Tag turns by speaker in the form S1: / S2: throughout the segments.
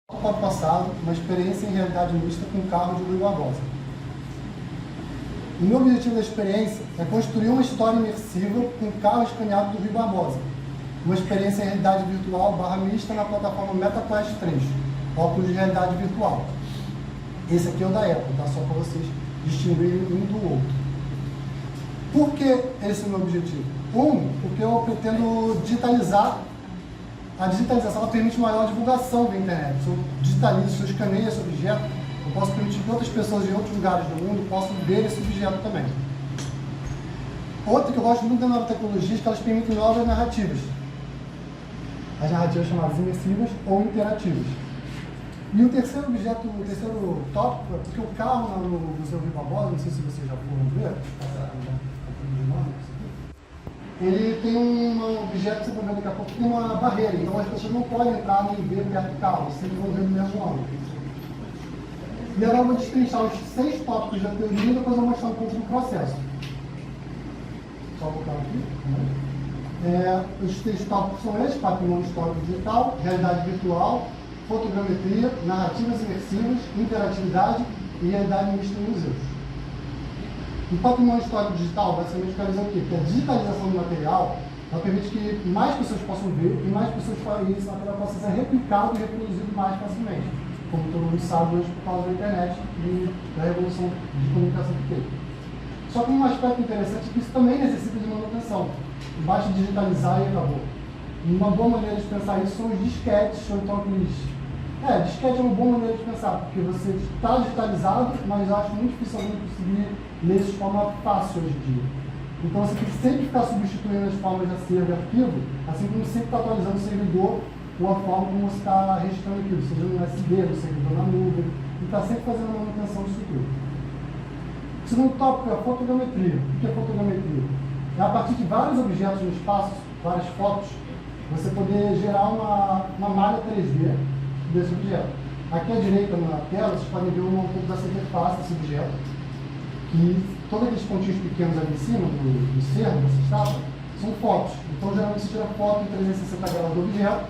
S1: Pode passar uma experiência em realidade mista com o carro de Rui Barbosa. O meu objetivo da experiência é construir uma história imersiva com o carro escaneado do Rui Barbosa. Uma experiência em realidade virtual /mista na plataforma MetaQuest 3, óculos de realidade virtual. Esse aqui é o da Apple, tá? Só para vocês distinguirem um do outro. Por que esse é o meu objetivo? Porque eu pretendo digitalizar. A digitalização permite maior divulgação da internet. Se eu digitalizo, se eu escaneio esse objeto, eu posso permitir que outras pessoas de outros lugares do mundo possam ver esse objeto também. Outra que eu gosto muito da nova tecnologia é que elas permitem novas narrativas. As narrativas chamadas imersivas ou interativas. E o terceiro objeto, o terceiro tópico, é porque o carro no Museu Rui Barbosa, não sei se vocês já foram ver, ele tem um objeto que você vai ver daqui a pouco, tem uma barreira, então as pessoas não podem entrar nem ver perto do carro, sempre vão ver no mesmo ângulo. E agora eu vou destrinchar os 6 tópicos da teoria e depois eu vou mostrar um pouco do processo. Só voltar aqui. Os 3 tópicos são esses: patrimônio histórico digital, realidade virtual, fotogrametria, narrativas imersivas, interatividade e realidade mista em museus. O patrimônio histórico digital basicamente quer dizer o quê? Que a digitalização do material ela permite que mais pessoas possam ver e mais pessoas farem isso, o material possa ser replicado e reproduzido mais facilmente, como todo mundo sabe hoje por causa da internet e da revolução de comunicação que teve. Só que um aspecto interessante é que isso também necessita de manutenção. Basta digitalizar e acabou. Uma boa maneira de pensar isso são os disquetes, ou então aqueles... disquete é uma boa maneira de pensar, porque você está digitalizado, mas eu acho muito difícil alguém conseguir ler isso de forma fácil hoje em dia. Então você tem que sempre ficar substituindo as formas de acervo e arquivo, assim como sempre está atualizando o servidor ou a forma como você está registrando aquilo, seja no USB, no servidor na nuvem, e está sempre fazendo a manutenção disso tudo. O segundo tópico é a fotogrametria. O que é fotogrametria? É a partir de vários objetos no espaço, várias fotos, você poder gerar uma malha 3D desse objeto. Aqui à direita na tela, vocês podem ver um pouco dessa interface desse objeto. E todos aqueles pontinhos pequenos ali em cima do cerro, dessa estátua, são fotos. Então, geralmente, você tira foto em 360 graus do objeto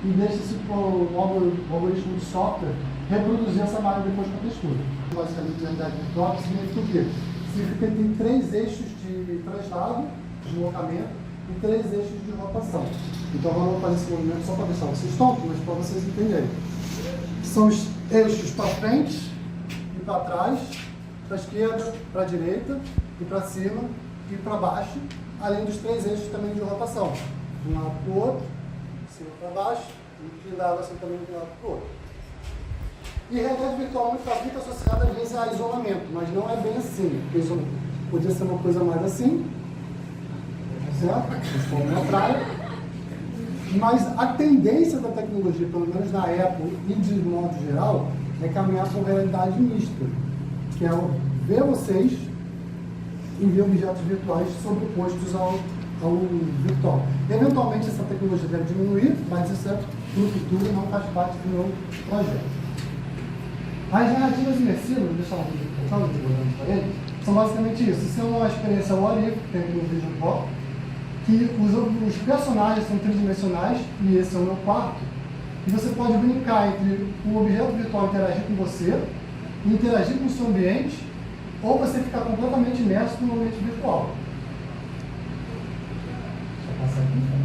S1: e deixa-se para o algoritmo de software reproduzir essa malha depois com a textura. Basicamente, realidade virtual significa o quê? Significa que tem 3 eixos de traslado, deslocamento, e 3 eixos de rotação. Então, vamos fazer esse movimento só para deixar vocês tontos, mas para vocês entenderem. São os eixos para frente e para trás, para a esquerda, para a direita, e para cima e para baixo, além dos 3 eixos também de rotação. De um lado para o outro, de cima para baixo, inclinado assim também de um lado para o outro. E realidade virtual está muito associada às vezes a isolamento, mas não é bem assim, porque isso podia ser uma coisa mais assim, certo? Como na praia. Mas a tendência da tecnologia, pelo menos na Apple e de modo geral, é caminhar para uma realidade mista, que é ver vocês e ver objetos virtuais sobrepostos ao virtual. Eventualmente essa tecnologia deve diminuir, mas isso é no futuro, não faz parte do meu projeto. As narrativas imersivas, vou deixar um vídeo para ele, são basicamente isso. Isso é uma experiência what-if, que tem aqui no vídeo do Pop, que os personagens são tridimensionais, e esse é o meu quarto, e você pode brincar entre o objeto virtual interagir com você, interagir com o seu ambiente, ou você ficar completamente imerso no ambiente virtual. Deixa eu passar aqui, tá?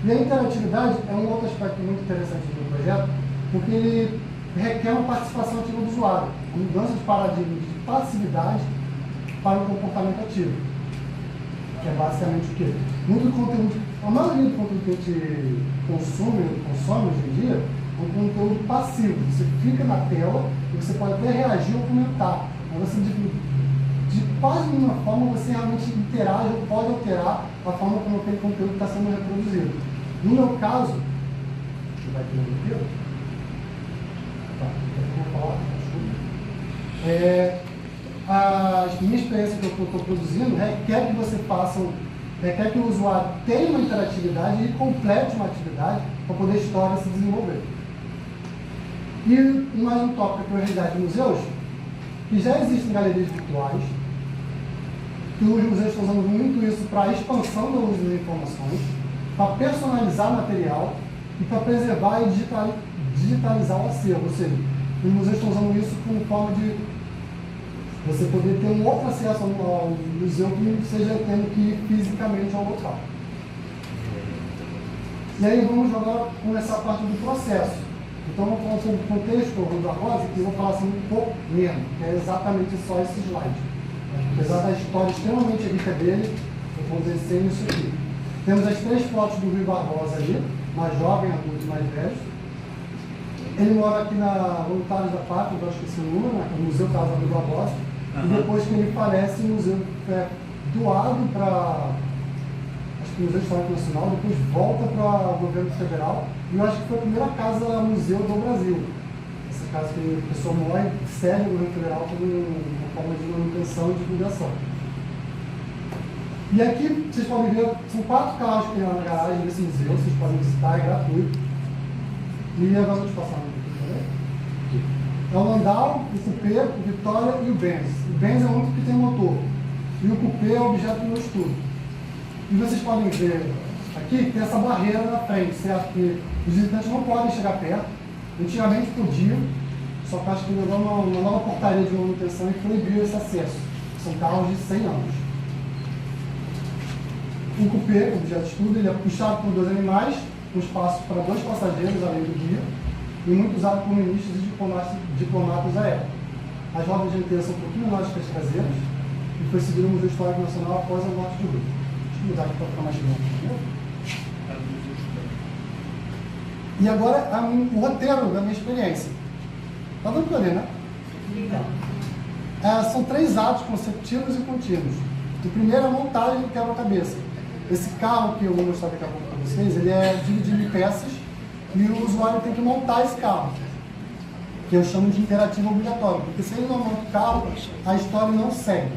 S1: E a interatividade é um outro aspecto muito interessante do meu projeto, porque ele requer uma participação ativa do usuário, a mudança de paradigma de passividade para o comportamento ativo. Que é basicamente o quê? Muito conteúdo, a maioria do conteúdo que a gente consome hoje em dia é um conteúdo passivo. Você fica na tela e você pode até reagir ou comentar. Mas você, de quase nenhuma forma, você realmente interage ou pode alterar a forma como aquele conteúdo está sendo reproduzido. No meu caso, que vai ter um aqui, eu vou falar, a minha experiência que eu estou produzindo requer que você faça, requer que o usuário tenha uma interatividade e complete uma atividade para poder a história se desenvolver. E mais um tópico que é a realidade de museus, que já existem galerias virtuais, que os museus estão usando muito isso para a expansão do uso das informações, para personalizar material, e para preservar e digitalizar o acervo. Ou seja, os museus estão usando isso como forma de você poder ter um outro acesso ao museu que não seja tendo que ir fisicamente ao local. E aí vamos agora começar a parte do processo. Então vamos falar sobre o contexto do Rui Barbosa, que eu vou falar assim um pouco menos, que é exatamente só esse slide. Apesar da história extremamente rica dele, eu vou descer nisso aqui. Temos as 3 fotos do Rui Barbosa ali, mais jovem, adultos mais velhos. Ele mora aqui na Voluntários da Pátria, eu acho que esse número, no Museu Casa Rui Barbosa. E depois que ele falece, o museu é doado para o Museu Histórico Nacional, depois volta para o governo federal, e eu acho que foi a primeira casa-museu do Brasil. Essa casa que a pessoa morre, cede ao governo federal como uma forma de manutenção e divulgação. E aqui vocês podem ver, são 4 carros que tem lá na garagem desse museu, vocês podem visitar, é gratuito. E agora vou te passar um pouquinho. É o Landau, o Coupé, o Vitória e o Benz. O Benz é o único que tem motor. E o Coupé é o objeto do meu estudo. E vocês podem ver aqui que tem essa barreira na frente, certo? Que os visitantes não podem chegar perto. Antigamente podiam, só que acho que levou uma nova portaria de manutenção e proibiu esse acesso. São carros de 100 anos. O Coupé, o objeto de estudo, ele é puxado por 2 animais, com espaço para 2 passageiros além do guia, e muito usado por ministros e diplomatas da época. As rodas dianteiras são um pouquinho menores que as traseiras, e foi seguido no Museu Histórico Nacional após a morte de Rui. Deixa eu mudar aqui para ficar mais grande. E agora o roteiro da minha experiência. Está dando para ver, né? Tá. São 3 atos consecutivos e contínuos. O primeiro é a montagem do quebra-cabeça. Esse carro que eu vou mostrar daqui a pouco para vocês, ele é dividido em peças e o usuário tem que montar esse carro, que eu chamo de interativo obrigatório, porque se ele não monta o carro, a história não segue.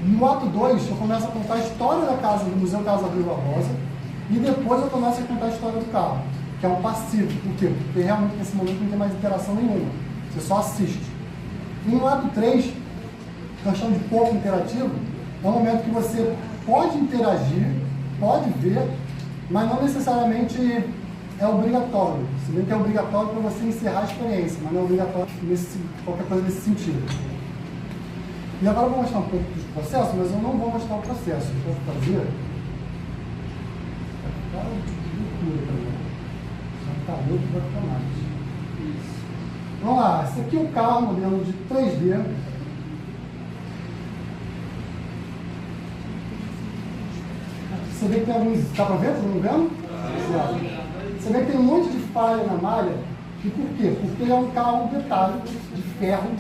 S1: No ato 2, eu começo a contar a história da casa, do Museu Casa Rui Barbosa, e depois eu começo a contar a história do carro, que é um passivo. Por quê? Porque realmente nesse momento não tem mais interação nenhuma, você só assiste. E no ato 3, que eu chamo de pouco interativo, é um momento que você pode interagir, pode ver, mas não necessariamente é obrigatório. Se bem que é obrigatório para você encerrar a experiência, mas não é obrigatório qualquer coisa nesse sentido. E agora eu vou mostrar um pouco do processo, mas eu não vou mostrar o processo. O que eu vou fazer vai ficar loucura para mim. Vai ficar louco, vai ficar mais. Vamos lá, esse aqui é o carro, modelo de 3D. Você vê que tem alguns. Dá para ver? Vocês estão vendo? Você vê que tem um monte de falha na malha. E por quê? Porque ele é um carro metálico, de ferro,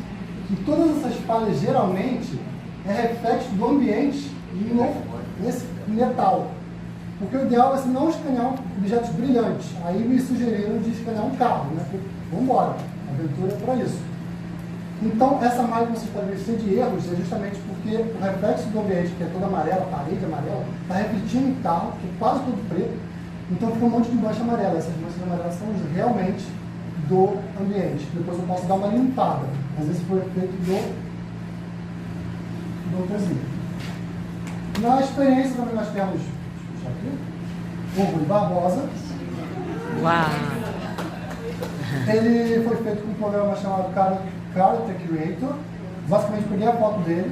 S1: e todas essas falhas geralmente é reflexo do ambiente nesse metal. Porque o ideal é você não escanear objetos brilhantes. Aí me sugeriram de escanear um carro, né? Vamos embora, a aventura é para isso. Então, essa malha que vocês podem ver cheia de erros é justamente porque o reflexo do ambiente, que é toda amarela, a parede amarela, está refletindo o carro, que é quase todo preto, então fica um monte de mancha amarela. Essas manchas amarelas são realmente do ambiente. Depois eu posso dar uma limpada, mas esse foi o efeito do cozinho. Na experiência também nós temos o Rui Barbosa.
S2: Uau!
S1: Ele foi feito com um programa chamado Character Creator. Basicamente peguei a foto dele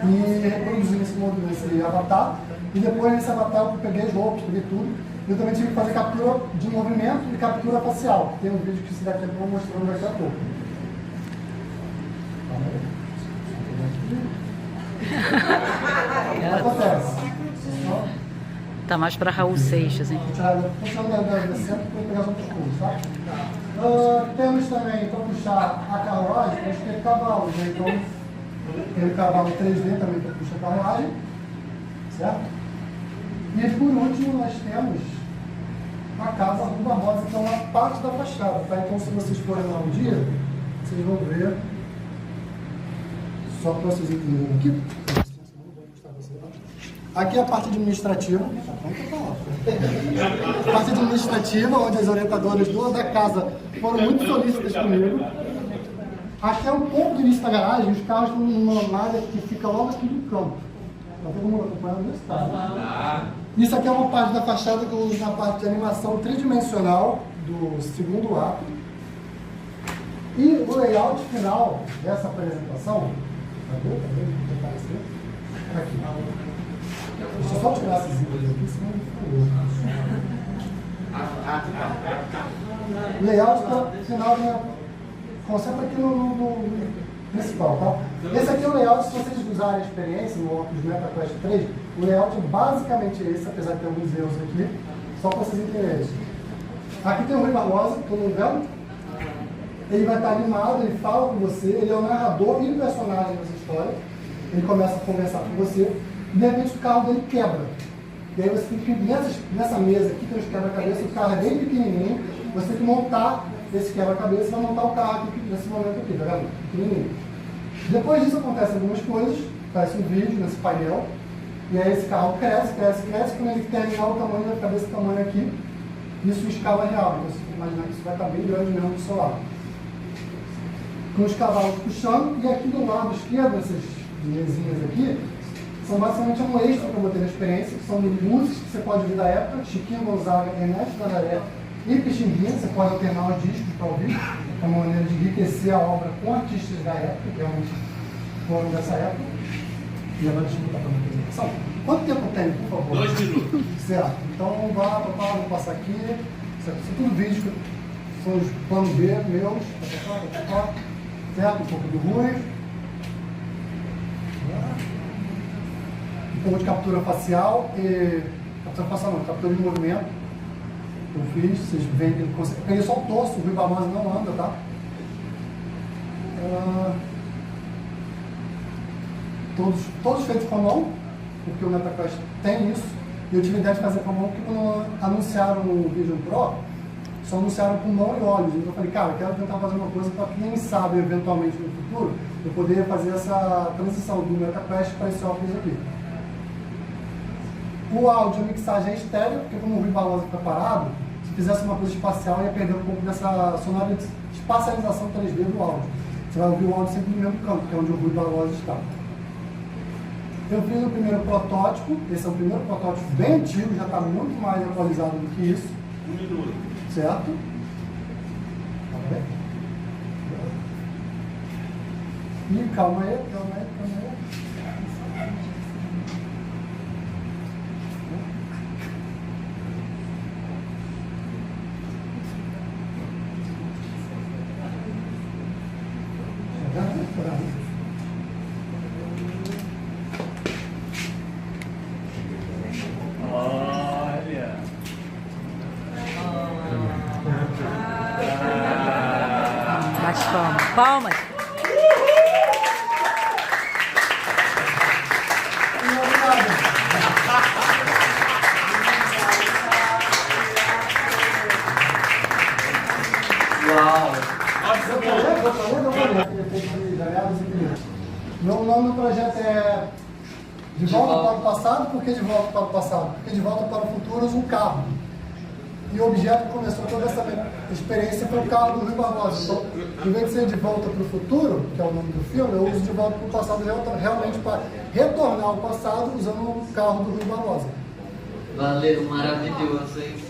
S1: e reproduzi nesse avatar. E depois nesse avatar eu peguei as roupas, peguei tudo. Eu também tive que fazer captura de movimento e captura facial. Tem um vídeo que se daqui a pouco eu vou mostrando daqui a pouco. Acontece.
S2: Tá mais para Raul Seixas, hein?
S1: Temos também, para puxar a carruagem, temos que ter cavalos, né? Então, tem o cavalo 3D também para puxar a carruagem, certo? E por último, nós temos a casa Rui Barbosa, que é uma parte da fachada, tá? Então, se vocês forem lá um dia, vocês vão ver, só para vocês entenderem aqui. Aqui é a parte administrativa, a parte administrativa, onde as orientadoras da casa foram muito solícitas comigo. Aqui é um ponto de vista da garagem, os carros estão numa área que fica logo aqui do campo. Está todo mundo acompanhando isso? Tá. Isso aqui é uma parte da fachada que eu uso na parte de animação tridimensional do segundo ato. E o layout final dessa apresentação, cadê? Aqui. Deixa eu só tirar esses ídolos aqui, senão não. O layout final concentra aqui no principal, tá? Esse aqui é o layout, se vocês usarem a experiência no Oculus MetaQuest 3, o layout é basicamente esse, apesar de ter alguns erros aqui, só para vocês entenderem isso. Aqui tem o Rui Barbosa, todo mundo vendo? Ele vai estar animado, ele fala com você, ele é o narrador e o personagem dessa história. Ele começa a conversar com você, e de repente o carro dele quebra. E aí você tem que, nessa mesa aqui, tem os quebra-cabeça, o carro é bem pequenininho, você tem que montar esse quebra-cabeça e vai montar o carro aqui, nesse momento aqui, tá vendo? Pequenininho. Depois disso acontecem algumas coisas, aparece um vídeo nesse painel, e aí esse carro cresce, quando ele terminar o tamanho da cabeça, o tamanho aqui, isso em escala real, então você tem que imaginar que isso vai estar bem grande mesmo do seu lado. Com os cavalos puxando, e aqui do lado esquerdo, essas mesinhas aqui, são basicamente um extra que eu botei na experiência, que são músicas que você pode ouvir da época, Chiquinho Gonzaga, Ernesto Nazaré e Pixinguinha, você pode alternar os discos para ouvir, é uma maneira de enriquecer a obra com artistas da época, que realmente foram dessa época. E agora deixa eu botar para uma apresentação. Quanto tempo tem, por favor?
S3: 2 minutos.
S1: Certo, então vou passar aqui, isso é tudo vídeo, que são os planos B meus, certo? Um pouco do Rui. Um pouco de captura facial e. Captura facial não, captura de movimento. Eu fiz, vocês veem que ele consegue. Peguei só o torso, o Rui Barbosa não anda, tá? Todos feitos com a mão, porque o MetaQuest tem isso. E eu tive a ideia de fazer com a mão, porque quando anunciaram o Vision Pro, só anunciaram com mão e olhos. Então eu falei, cara, eu quero tentar fazer uma coisa para quem sabe, eventualmente no futuro, eu poder fazer essa transição do MetaQuest para esse óculos aqui. O áudio, a mixagem é estéreo, porque como o Rui Barbosa fica parado, se fizesse uma coisa espacial, ia perder um pouco dessa espacialização 3D do áudio. Você vai ouvir o áudio sempre no mesmo canto, que é onde o Rui Barbosa está. Eu fiz o primeiro protótipo, esse é o primeiro protótipo bem antigo, já está muito mais atualizado do que isso.
S3: 1 minuto.
S1: Certo? Tá bem? E calma aí.
S3: Olha.
S2: Bate palmas. Palmas.
S3: Uau.
S1: Meu nome do projeto é De Volta para o Passado. Por que De Volta para o Passado? Porque De Volta para o Futuro usa um carro. E o objeto que começou toda essa experiência foi o carro do Rui Barbosa. Então, em vez de ser De Volta para o Futuro, que é o nome do filme, eu uso De Volta para o Passado realmente para retornar ao passado usando o carro do Rui Barbosa.
S4: Valeu, maravilhoso, hein?